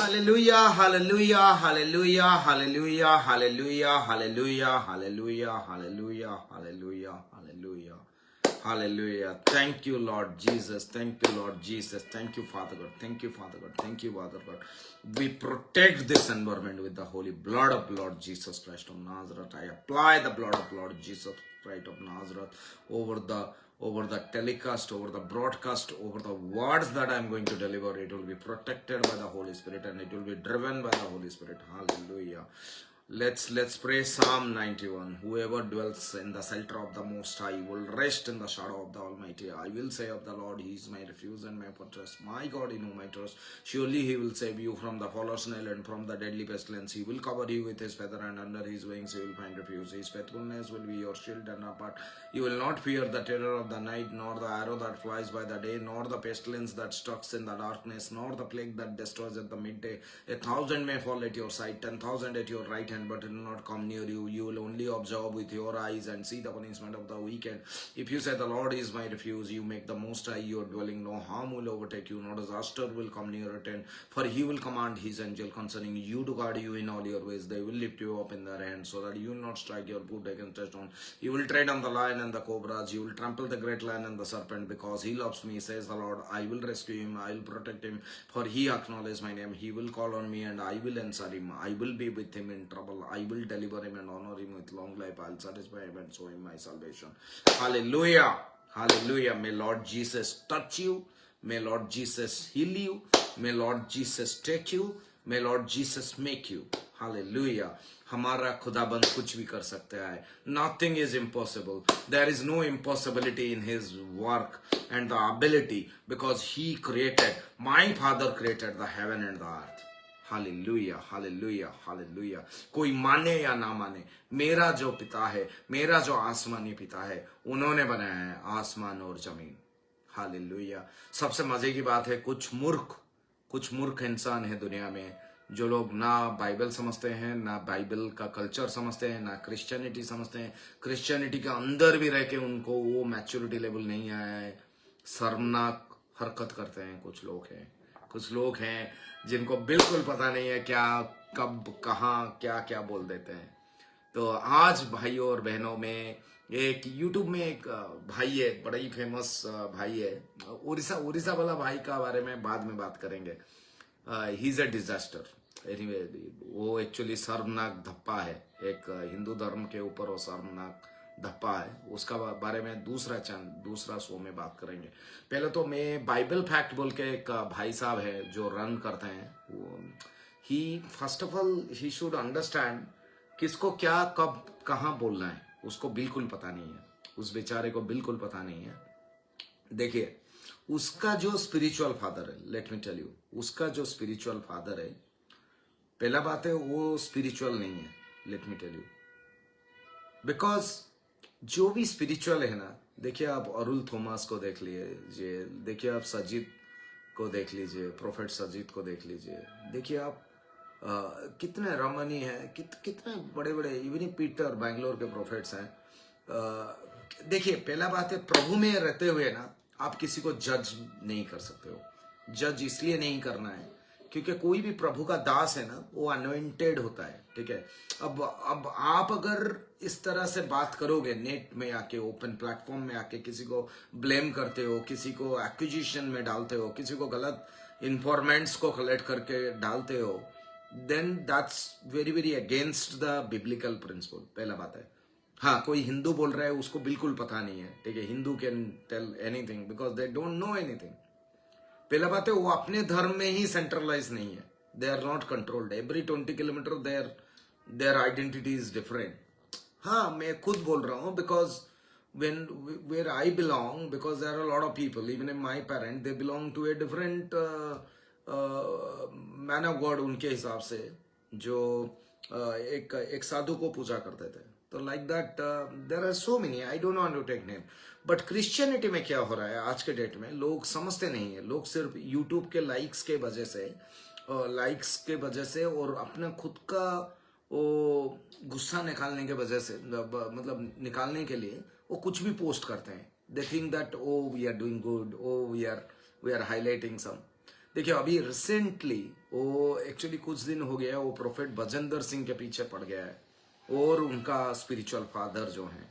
Hallelujah, hallelujah, hallelujah, hallelujah, hallelujah, hallelujah, hallelujah, hallelujah, hallelujah, hallelujah. Hallelujah. Thank you, Lord Jesus. Thank you, Lord Jesus. Thank you, Father God. Thank you, Father God. Thank you, Father God. We protect this environment with the holy blood of Lord Jesus Christ of Nazareth. I apply the blood of Lord Jesus Christ of Nazareth over the telecast, over the broadcast, over the words that I am going to deliver. It will be protected by the Holy Spirit and it will be driven by the Holy Spirit. Hallelujah. Let's pray Psalm 91. Whoever dwells in the shelter of the Most High will rest in the shadow of the Almighty. I will say of the Lord, He is my refuge and my fortress, my God in whom I trust. Surely He will save you from the fowler's snare and from the deadly pestilence. He will cover you with His feather, and under His wings you will find refuge. His faithfulness will be your shield and rampart. You will not fear the terror of the night, nor the arrow that flies by the day, nor the pestilence that stalks in the darkness, nor the plague that destroys at the midday. 1,000 may fall at your side, 10,000 at your right hand, but it will not come near you. You will only observe with your eyes and see the punishment of the wicked. If you say the Lord is my refuge, you make the Most High your dwelling. No harm will overtake you, no disaster will come near your tent. For He will command His angel concerning you to guard you in all your ways. They will lift you up in their hands, so that you will not strike your foot against a stone. You will tread on the lion and the cobras. You will trample the great lion and the serpent. Because He loves me, says the Lord, I will rescue him. I will protect him. For He acknowledges my name. He will call on me and I will answer him. I will be with him in trouble. I will deliver him and honor him with long life. I will satisfy him and show him my salvation. Hallelujah. Hallelujah. May Lord Jesus touch you. May Lord Jesus heal you. May Lord Jesus take you. May Lord Jesus make you. Hallelujah. हमारा खुदाबंद कुछ भी कर सकता है. Nothing is impossible. There is no impossibility in His work and the ability, because He created, my Father created the heaven and the earth. Hallelujah hallelujah hallelujah. कोई माने या ना माने, मेरा जो पिता है, मेरा जो आसमानी पिता है, उन्होंने बनाया है आसमान और जमीन. हालेलुया. सबसे मजे की बात है, कुछ मूर्ख इंसान है दुनिया में, जो लोग ना बाइबल समझते हैं, ना बाइबल का कल्चर समझते हैं, ना क्रिश्चियनिटी समझते हैं. क्रिश्चियनिटी के अंदर भी रह के उनको वो मैच्योरिटी लेवल नहीं आया है. शर्मनाक हरकत करते हैं कुछ लोग हैं जिनको बिल्कुल पता नहीं है क्या कब कहाँ क्या क्या बोल देते हैं. तो आज भाइयों और बहनों में एक यूट्यूब में एक भाई है, बड़ा ही फेमस भाई है, उड़ीसा वाला भाई का बारे में बाद में बात करेंगे. He is a disaster. Anyway, वो एक्चुअली शर्मनाक धप्पा है. एक हिंदू धर्म के ऊपर वो शर्मनाक धप्पा है. उसका बारे में दूसरा शो में बात करेंगे. पहले तो मैं बाइबल फैक्ट बोल के एक भाई साहब है जो रन करते हैं. He first of all he should understand किसको क्या कब कहाँ बोलना है. उसको बिल्कुल पता नहीं है. उस बेचारे को बिल्कुल पता नहीं है. देखिए, उसका जो स्पिरिचुअल फादर है, लेट मी टेल यू, उसका जो स्पिरिचुअल फादर है, पहला बात है वो स्पिरिचुअल नहीं है. Let me tell you, because जो भी स्पिरिचुअल है ना, देखिए आप अरुल थॉमस को देख लीजिए, देखिए आप सजीद को देख लीजिए, प्रोफेट सजीद को देख लीजिए, देखिए आप कितने रमनी हैं, कितने बड़े बड़े, इवन पीटर बैंगलोर के प्रोफेट्स हैं. देखिए, पहला बात है, प्रभु में रहते हुए ना आप किसी को जज नहीं कर सकते हो. जज इसलिए नहीं करना है क्योंकि कोई भी प्रभु का दास है ना, वो अनॉइंटेड होता है. ठीक है. अब आप अगर इस तरह से बात करोगे नेट में आके, ओपन प्लेटफॉर्म में आके, किसी को ब्लेम करते हो, किसी को एक्यूजिशन में डालते हो, किसी को गलत इन्फॉर्मेंट्स को कलेक्ट करके डालते हो, then that's very very against the biblical principle. पहला बात है. हाँ, कोई हिंदू बोल रहा है, उसको बिल्कुल पता नहीं है. ठीक है. Hindu can tell anything because they don't know anything. पहला बात है, वो अपने धर्म में ही सेंट्रलाइज नहीं है. They are not controlled. Every 20 kilometre their identity is different. हाँ, मैं खुद बोल रहा हूँ, because where I belong, because there are a lot of people, even in my parents, they belong to a different man of God. उनके हिसाब से जो एक साधु को पूजा करते थे. तो like that there are so many, I don't want to take name. But Christianity में क्या हो रहा है आज के डेट में, लोग समझते नहीं है. लोग सिर्फ यूट्यूब के लाइक्स के वजह से और अपना खुद का वो गुस्सा निकालने के वजह से, मतलब निकालने के लिए वो कुछ भी पोस्ट करते हैं. They think that oh we are doing good, oh we are highlighting some. देखिए अभी रिसेंटली वो एक्चुअली कुछ दिन हो गया, वो प्रोफेट बजेंद्र सिंह के पीछे पड़ गया है और उनका स्पिरिचुअल फादर जो है।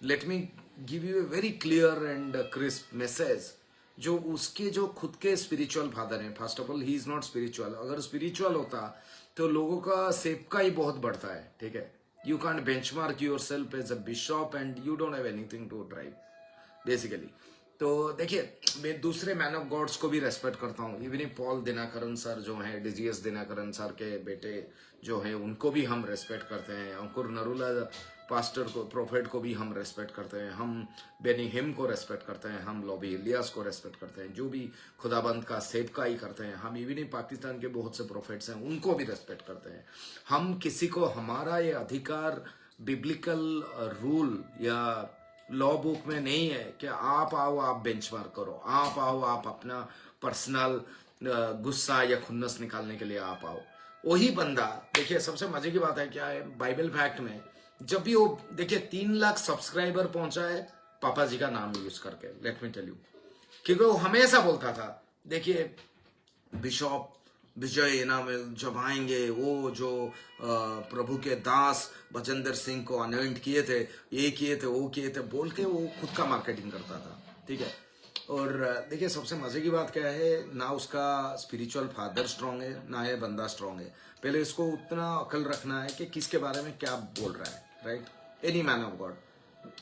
Let me give U a very clear and crisp message. जो उसके जो खुद के स्पिरिचुअल फादर हैं, first of all he is not spiritual. अगर स्पिरिचुअल होता तो लोगों का सेवका ही बहुत बढ़ता है, ठीक है। You can't benchmark yourself as a bishop and you don't have anything to drive basically. तो देखिए मैं दूसरे मैन ऑफ गॉड्स को भी रेस्पेक्ट करता हूँ, इवन पॉल दिनाकरन सर जो हैं, डीजीएस दिनाकरन सर के बेटे जो हैं, उनको भी हम रेस्पेक्ट करते हैं। अंकुर नरूला पास्टर को, प्रोफेट को भी हम रेस्पेक्ट करते हैं। हम बेनी हिम को रेस्पेक्ट करते हैं। हम लॉबी इलियास को रेस्पेक्ट करते हैं, जो भी खुदाबंद का सेवकाई करते हैं। हम इवन पाकिस्तान के बहुत से प्रोफेट्स हैं, उनको भी रेस्पेक्ट करते हैं। हम किसी को, हमारा ये अधिकार बिब्लिकल रूल या लॉ बुक में नहीं है कि आप आओ आप बेंचमार्क करो, आप आओ आप अपना पर्सनल गुस्सा या खुन्नस निकालने के लिए आप आओ। वही बंदा, देखिए सबसे मजे की बात है क्या है, बाइबल फैक्ट में जब भी वो देखिए 3 लाख सब्सक्राइबर पहुंचा है पापा जी का नाम यूज करके, लेट मी टेल यू। क्योंकि वो हमेशा बोलता था, देखिए बिशप विजय इनामल जब आएंगे, वो जो प्रभु के दास बजेंद्र सिंह को अनॉइंट किए थे, ये किए थे, वो किए थे, बोल के वो खुद का मार्केटिंग करता था, ठीक है। और देखिए सबसे मजे की बात क्या है, ना उसका स्पिरिचुअल फादर स्ट्रांग है, ना ये बंदा स्ट्रांग है। पहले इसको उतना अकल रखना है कि किसके बारे में क्या बोल रहा है, right. Any man of God,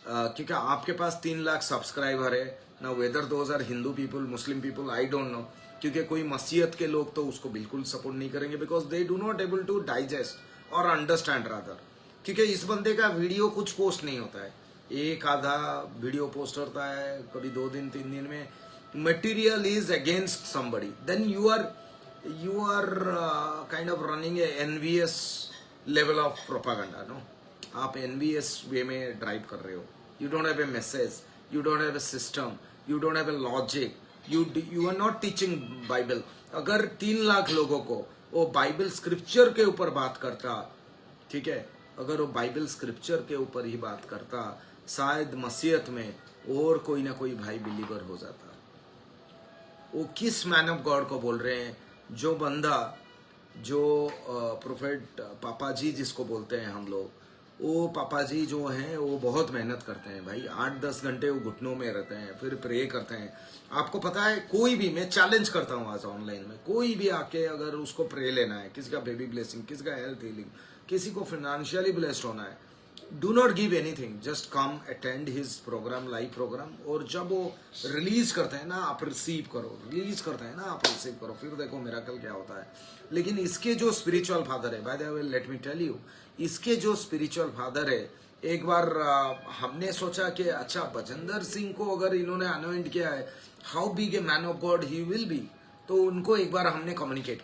क्योंकि आपके पास 3 लाख सब्सक्राइबर है ना, whether those are Hindu people, Muslim people, I don't know. क्योंकि कोई मसीहत के लोग तो उसको बिल्कुल सपोर्ट नहीं करेंगे, because they do not able to digest और अंडरस्टैंड रादर। क्योंकि इस बंदे का वीडियो कुछ पोस्ट नहीं होता है, एक आधा वीडियो पोस्ट होता है, कभी 2 दिन 3 दिन में। Material is against somebody, then you are kind of running a envious level of propaganda, no. आप एनवीएस वे में ड्राइव कर रहे हो। You don't have a message, you don't have a system, you don't have a logic, you are not teaching Bible. अगर 3 लाख लोगों को वो बाइबल स्क्रिप्चर के ऊपर बात करता, ठीक है, अगर वो बाइबल स्क्रिप्चर के ऊपर ही बात करता, शायद मसीहत में और कोई ना कोई भाई बिलीवर हो जाता। वो किस मैन ऑफ गॉड को बोल रहे हैं, जो बंदा, जो प्रोफेट पापा जी जिसको बोलते हैं हम लोग, वो पापा जी जो हैं वो बहुत मेहनत करते हैं भाई, 8-10 घंटे वो घुटनों में रहते हैं, फिर प्रे करते हैं। आपको पता है, कोई भी, मैं चैलेंज करता हूँ आज ऑनलाइन में, कोई भी आके अगर उसको प्रे लेना है, किसी का बेबी ब्लेसिंग, किसी का हेल्थ हीलिंग, किसी को फाइनेंशियली ब्लेस्ड होना है, do not give anything, just come attend his program, live program. और जब वो रिलीज करते हैं ना, आप रिसीव करो, रिलीज करते हैं ना, आप रिसीव करो, फिर देखो मिरेकल क्या होता है। लेकिन इसके जो स्पिरिचुअल फादर है, by the way let me tell you, इसके जो स्पिरिचुअल फादर है, एक बार हमने सोचा कि अच्छा बजेंद्र सिंह को अगर इन्होंने अनॉइंट किया है, how big a man of God he will be. तो उनको एक बार हमने कम्युनिकेट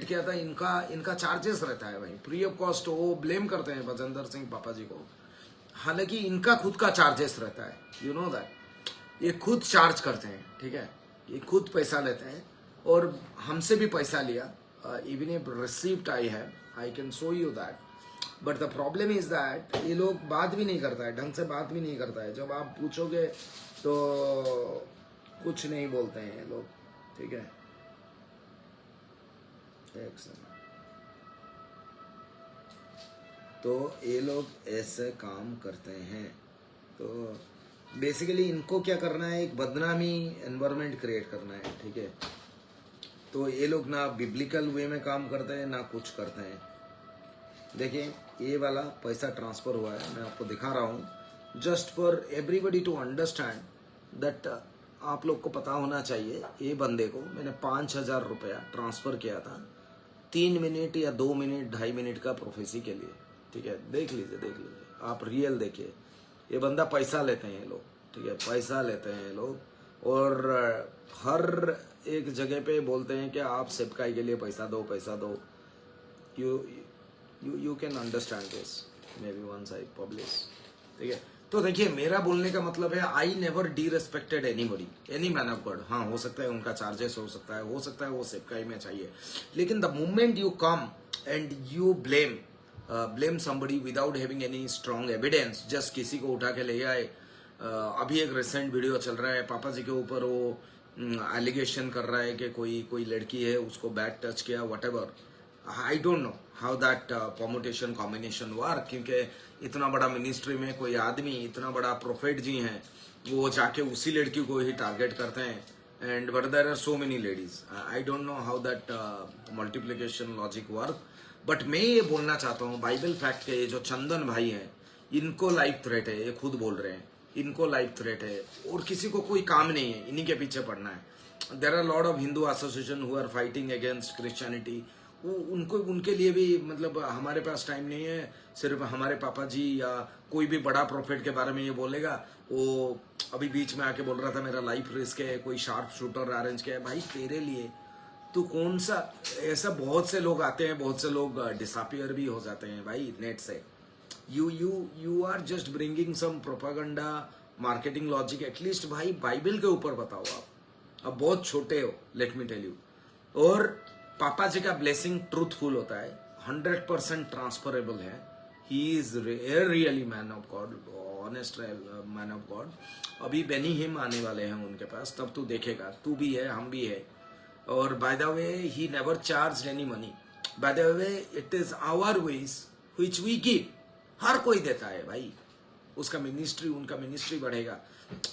किया था। इनका चार्जेस रहता है भाई, फ्री ऑफ कॉस्ट। वो ब्लेम करते हैं बजेंद्र सिंह पापा जी को, हालांकि इनका खुद का चार्जेस रहता है, यू नो दैट। ये खुद चार्ज करते हैं, ठीक है, ये खुद पैसा लेते हैं, और हमसे भी पैसा लिया। इवन ए रिसीप्ट आई है, I can show you that. But the problem is that ये लोग बात भी नहीं करता है, ढंग से बात भी नहीं करता है। जब आप पूछोगे तो कुछ नहीं बोलते हैं ये लोग, ठीक है। तो ये लोग ऐसे काम करते हैं। तो बेसिकली इनको क्या करना है, एक बदनामी एनवायरनमेंट क्रिएट करना है, ठीक है। तो ये लोग ना बिब्लिकल वे में काम करते हैं, ना कुछ करते हैं। देखिए ये वाला पैसा ट्रांसफर हुआ है, मैं आपको दिखा रहा हूँ, just for everybody to understand that. आप लोग को पता होना चाहिए, ये बंदे को मैंने 5,000 रुपया ट्रांसफर किया था 3 मिनट या 2 मिनट 2.5 मिनट का प्रोफेसी के लिए, ठीक है। देख लीजिए आप, रियल देखिए। ये बंदा पैसा लेते हैं ये लोग, ठीक है, पैसा लेते हैं ये लोग। और हर एक जगह पे बोलते हैं कि आप सेवकाई के लिए पैसा दो। You can understand this maybe once I publish, ठीक है। तो देखिए मेरा बोलने का मतलब है, I never disrespected anybody, any man of God. हाँ, हो सकता है उनका चार्जेस हो सकता है वो सेवकाई में चाहिए, लेकिन the moment you come and you blame somebody without having any strong evidence, just किसी को उठा के ले आए। अभी एक रिसेंट वीडियो चल रहा है पापा जी के ऊपर, वो एलिगेशन कर रहा है कि कोई लड़की है उसको बैड टच किया whatever. I don't know how that permutation combination work, क्योंकि इतना बड़ा मिनिस्ट्री में कोई आदमी, इतना बड़ा प्रोफेट जी हैं, वो जाके उसी लड़की को ही टारगेट करते हैं. And but there are so many ladies. I don't know how that multiplication logic work. But मैं ये बोलना चाहता हूँ, बाइबल फैक्ट के ये जो चंदन भाई हैं, इनको लाइफ थ्रेट है, ये खुद बोल रहे हैं, इनको लाइफ थ्रेट है और किसी को कोई काम नहीं है, इन्हीं के पीछे पड़ना है. There are lot of Hindu association who are fighting against Christianity. उनको उनके लिए भी मतलब हमारे पास टाइम नहीं है. सिर्फ हमारे पापा जी या कोई भी बड़ा प्रॉफिट के बारे में ये बोलेगा. वो अभी बीच में आके बोल रहा था मेरा लाइफ रिस्क है, कोई शार्प शूटर अरेंज किया है. भाई तेरे लिए तो कौन सा, ऐसा बहुत से लोग आते हैं, बहुत से लोग डिसअपियर भी हो जाते हैं भाई नेट से. You are just bringing some propaganda marketing logic. At least भाई बाइबल के ऊपर बताओ. आप अब बहुत छोटे हो, लेट मी टेल यू. और पापा जी का ब्लेसिंग ट्रूथफुल होता है, 100% ट्रांसफरेबल है. He is really man of God, honest man of God. अभी बेनी हिम आने वाले हैं उनके पास, तब तू देखेगा. तू भी है, हम भी है. और by the way he never charge any money. By the way it is our wage which we give. हर कोई देता है भाई, उसका मिनिस्ट्री, उनका मिनिस्ट्री बढ़ेगा.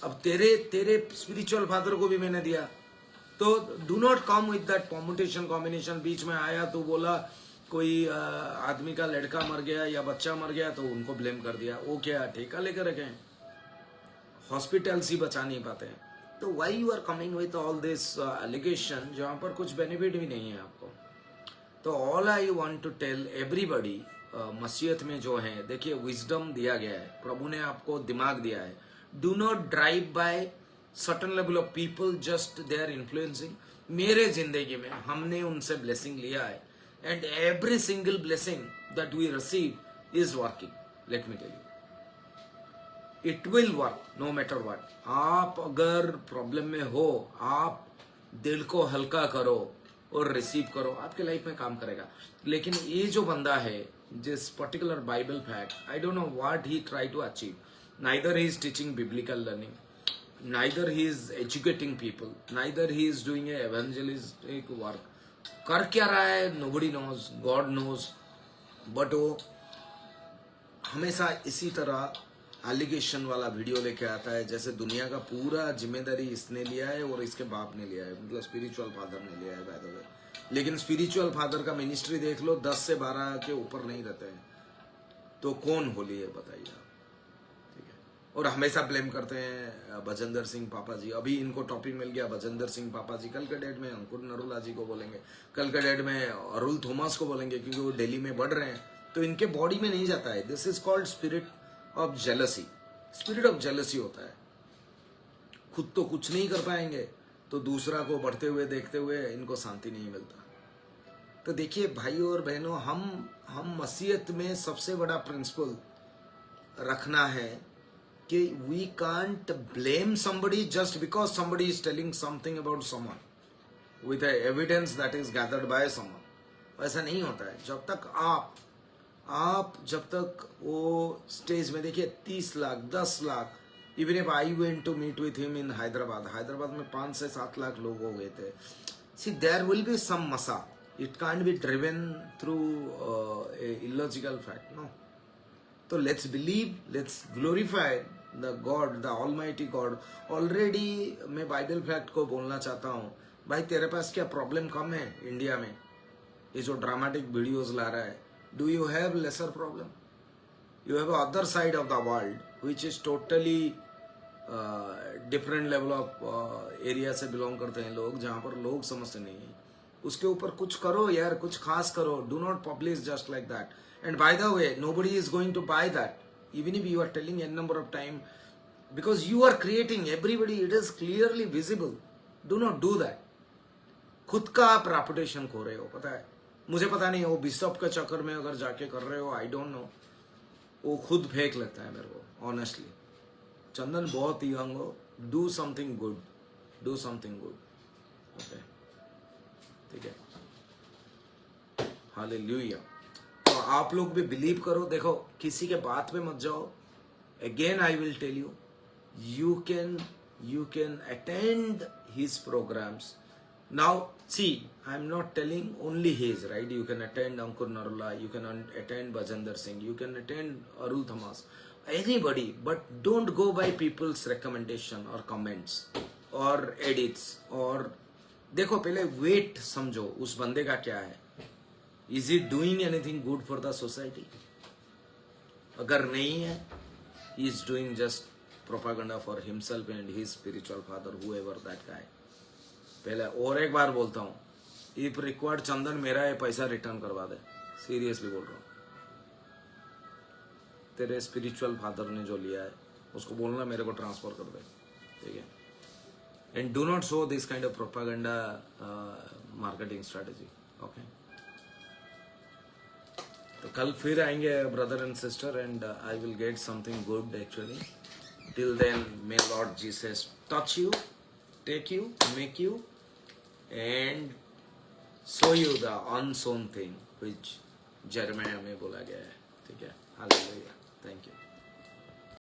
अब तेरे स्पिरिचुअल फादर को भी मैंने दिया, तो do not come with that permutation combination. बीच में आया तो बोला कोई आदमी का लड़का मर गया या बच्चा मर गया तो उनको ब्लेम कर दिया. वो क्या ठेका लेकर रखे हैं, हॉस्पिटल्स ही बचा नहीं पाते हैं. तो why you are coming with all this allegation जहां पर कुछ बेनिफिट भी नहीं है आपको. तो all I want to tell everybody, मसीहत में जो है, देखिए विजडम दिया गया है, प्रभु ने आपको दिमाग दिया है. Do not drive by certain level of people, just they are influencing. मेरे जिंदगी में हमने उनसे ब्लेसिंग लिया है, and every single blessing that we receive is working. Let me tell you, it will work no matter what. आप अगर problem में हो, आप दिल को हल्का करो और रिसीव करो, आपके लाइफ में काम करेगा. लेकिन ये जो बंदा है, जिस particular Bible fact, I don't know what he try to achieve. Neither he is teaching biblical learning, neither he is educating people, neither he is doing a evangelistic work. कर क्या रहा है nobody knows, God knows. But वो हमेशा इसी तरह allegation वाला video लेके आता है, जैसे दुनिया का पूरा जिम्मेदारी इसने लिया है और इसके बाप ने लिया है, मतलब स्पिरिचुअल फादर ने लिया है बाय द वे. लेकिन स्पिरिचुअल फादर का मिनिस्ट्री देख लो, 10 से 12 के ऊपर नहीं रहते हैं. तो कौन होली है बताइए आप. ठीक है. और हमेशा ब्लेम करते हैं भजेंद्र सिंह पापा जी. अभी इनको टॉपिक मिल गया भजेंद्र सिंह पापा जी. कल के डेट में अंकुर नरूला जी को बोलेंगे, कल के डेट में अरुल थॉमस को बोलेंगे, क्योंकि वो दिल्ली में बढ़ रहे हैं. तो इनके बॉडी में नहीं जाता है. This is called spirit of jealousy. Spirit of jealousy होता है. खुद तो कुछ नहीं कर पाएंगे, तो दूसरा को बढ़ते हुए देखते हुए इनको शांति नहीं मिलता. तो देखिए भाइयों और बहनों, हम मसीहत में सबसे बड़ा प्रिंसिपल रखना है कि we can't blame somebody just because somebody is telling something about someone with a evidence that is gathered by someone. ऐसा नहीं होता है. जब तक आप जब तक वो स्टेज में, देखिए 30 lakh 10 lakh, even if I went to meet with him in Hyderabad में 5 से 7 लाख लोग हो गए थे. See there will be some mass. It can't be driven through illogical fact, no. तो let's believe, let's glorify the God, the almighty God. Already मैं Bible fact को बोलना चाहता हूँ. भाई तेरे पास क्या प्रॉब्लम कम है इंडिया में? ये जो ड्रामेटिक वीडियोस ला रहा है, do you have lesser problem? You have other side of the world which is totally different level of area से belong करते हैं लोग, जहाँ पर लोग समझते नहीं हैं. उसके ऊपर कुछ करो यार, कुछ खास करो. Do not publish just like that. And by the way, nobody is going to buy that, even if you are telling n number of time, because you are creating everybody. It is clearly visible. Do not do that. खुद का आप reputation खो रहे हो, पता है. मुझे पता नहीं, वो बिशप के चक्कर में अगर जाके कर रहे हो, आई डोंट नो. वो खुद फेक लगता है मेरे को ऑनेस्टली. चंदन बहुत यंग हो, do something good, do something good. Okay, ठीक है. हालेलुया. तो आप लोग भी बिलीव करो. देखो, किसी के बात पे मत जाओ. Again I will tell you, you can you can attend his programs. Now, see, I'm not telling only his, right? You can attend Ankur Narula, you can attend Bajendra Singh, you can attend Arul Thamas, anybody, but don't go by people's recommendation or comments or edits or देखो पहले wait समझो उस बंदे का क्या है. Is he doing anything good for the society? अगर नहीं है, he is doing just propaganda for himself and his spiritual father, whoever that guy. पहले और एक बार बोलता हूँ, if required चंदन मेरा ये पैसा रिटर्न करवा दे, सीरियसली बोल रहा हूँ. तेरे स्पिरिचुअल फादर ने जो लिया है उसको बोलना मेरे को ट्रांसफर कर दे, ठीक है. And do not show this kind of propaganda marketing strategy. Okay, तो कल फिर आएंगे brother and sister, and I will get something good actually. Till then may Lord Jesus touch you, take you, make you, and show you the unsown thing which Jeremiah में बोला गया है, ठीक है. हालेलुया. Thank you.